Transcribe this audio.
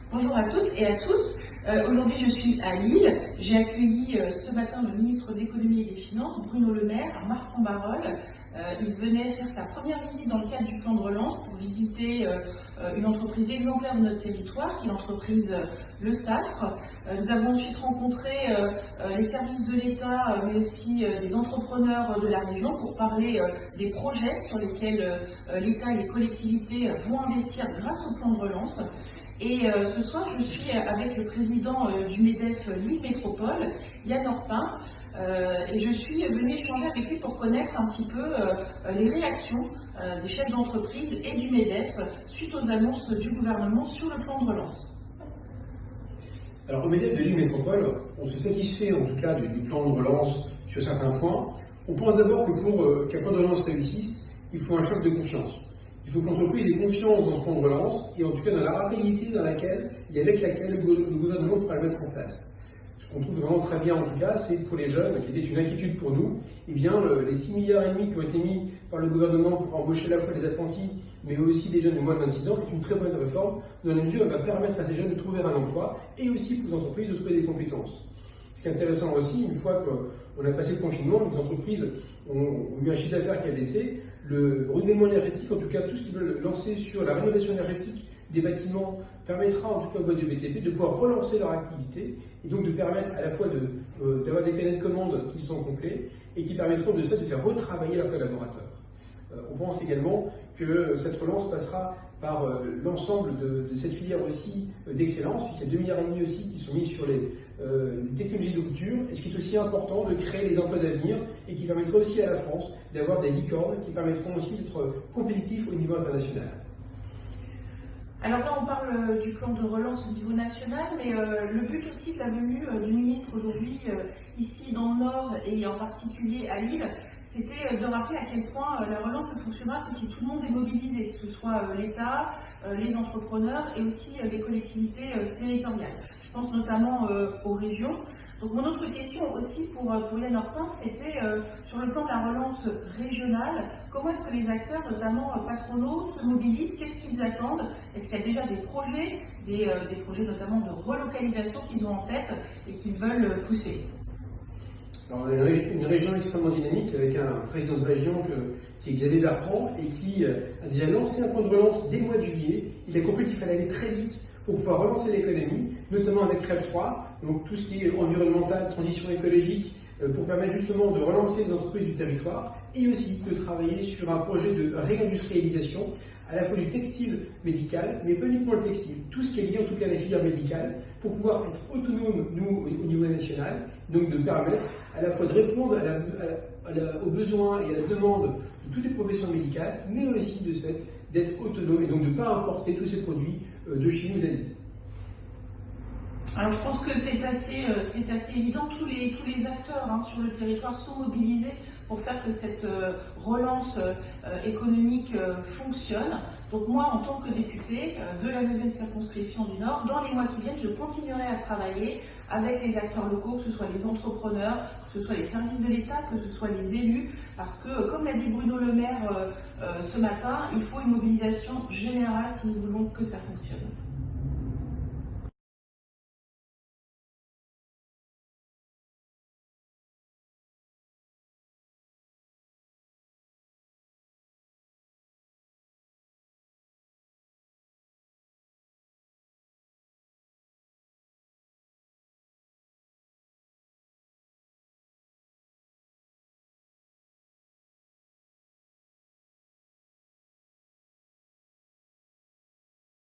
Bonjour à toutes et à tous. Aujourd'hui, je suis à Lille. J'ai accueilli ce matin le ministre de l'Économie et des Finances, Bruno Le Maire, à Marcq-en-Barœul. Il venait faire sa première visite dans le cadre du plan de relance pour visiter une entreprise exemplaire de notre territoire, qui est l'entreprise Le Safre. Nous avons ensuite rencontré les services de l'État, mais aussi des entrepreneurs de la région pour parler des projets sur lesquels l'État et les collectivités vont investir grâce au plan de relance. Et ce soir, je suis avec le président du MEDEF Lille Métropole, Yann Orpin, et je suis venue échanger avec lui pour connaître un petit peu les réactions des chefs d'entreprise et du MEDEF suite aux annonces du gouvernement sur le plan de relance. Alors au MEDEF de Lille Métropole, on se satisfait en tout cas du plan de relance sur certains points. On pense d'abord que pour qu'un plan de relance réussisse, il faut un choc de confiance. Il faut que l'entreprise ait confiance dans ce plan de relance et en tout cas dans la rapidité avec laquelle le gouvernement pourra le mettre en place. Ce qu'on trouve vraiment très bien en tout cas, c'est pour les jeunes, qui était une inquiétude pour nous, eh bien, les 6,5 milliards qui ont été mis par le gouvernement pour embaucher à la fois des apprentis, mais aussi des jeunes de moins de 26 ans, est une très bonne réforme, dans la mesure où elle va permettre à ces jeunes de trouver un emploi et aussi pour les entreprises de trouver des compétences. Ce qui est intéressant aussi, une fois qu'on a passé le confinement, les entreprises ont eu un chiffre d'affaires qui a baissé. Le renouvellement énergétique, en tout cas tout ce qu'ils veulent lancer sur la rénovation énergétique des bâtiments, permettra en tout cas aux boîtes de BTP de pouvoir relancer leur activité et donc de permettre à la fois d'avoir des carnets de commandes qui sont complets et qui permettront de faire retravailler leurs collaborateurs. On pense également que cette relance passera par l'ensemble de cette filière aussi d'excellence, puisqu'il y a 2,5 milliards aussi qui sont mis sur les technologies de rupture, et ce qui est aussi important de créer les emplois d'avenir et qui permettra aussi à la France d'avoir des licornes qui permettront aussi d'être compétitifs au niveau international. Alors là, on parle du plan de relance au niveau national, mais le but aussi de la venue du ministre aujourd'hui, ici dans le Nord et en particulier à Lille, c'était de rappeler à quel point la relance ne fonctionnera que si tout le monde est mobilisé, que ce soit l'État, les entrepreneurs et aussi les collectivités territoriales. Je pense notamment aux régions. Donc mon autre question aussi pour Yann Orpin, c'était sur le plan de la relance régionale, comment est-ce que les acteurs, notamment patronaux, se mobilisent, qu'est-ce qu'ils attendent? Est-ce qu'il y a déjà des projets, des projets notamment de relocalisation qu'ils ont en tête et qu'ils veulent pousser? Alors, on a une région extrêmement dynamique avec un président de région qui est Xavier Bertrand et qui a déjà lancé un plan de relance dès le mois de juillet. Il a compris qu'il fallait aller très vite pour pouvoir relancer l'économie, notamment avec Trève 3, donc tout ce qui est environnemental, transition écologique, pour permettre justement de relancer les entreprises du territoire et aussi de travailler sur un projet de réindustrialisation à la fois du textile médical, mais pas uniquement le textile, tout ce qui est lié en tout cas à la filière médicale, pour pouvoir être autonome, nous, au niveau national, donc de permettre à la fois de répondre aux besoins et à la demande de toutes les professions médicales, mais aussi d'être autonome et donc de ne pas importer tous ces produits de Chine ou d'Asie. Alors je pense que c'est assez évident, tous les acteurs sur le territoire sont mobilisés pour faire que cette relance économique fonctionne. Donc moi, en tant que députée de la 9e circonscription du Nord, dans les mois qui viennent, je continuerai à travailler avec les acteurs locaux, que ce soit les entrepreneurs, que ce soit les services de l'État, que ce soit les élus, parce que, comme l'a dit Bruno Le Maire ce matin, il faut une mobilisation générale si nous voulons que ça fonctionne.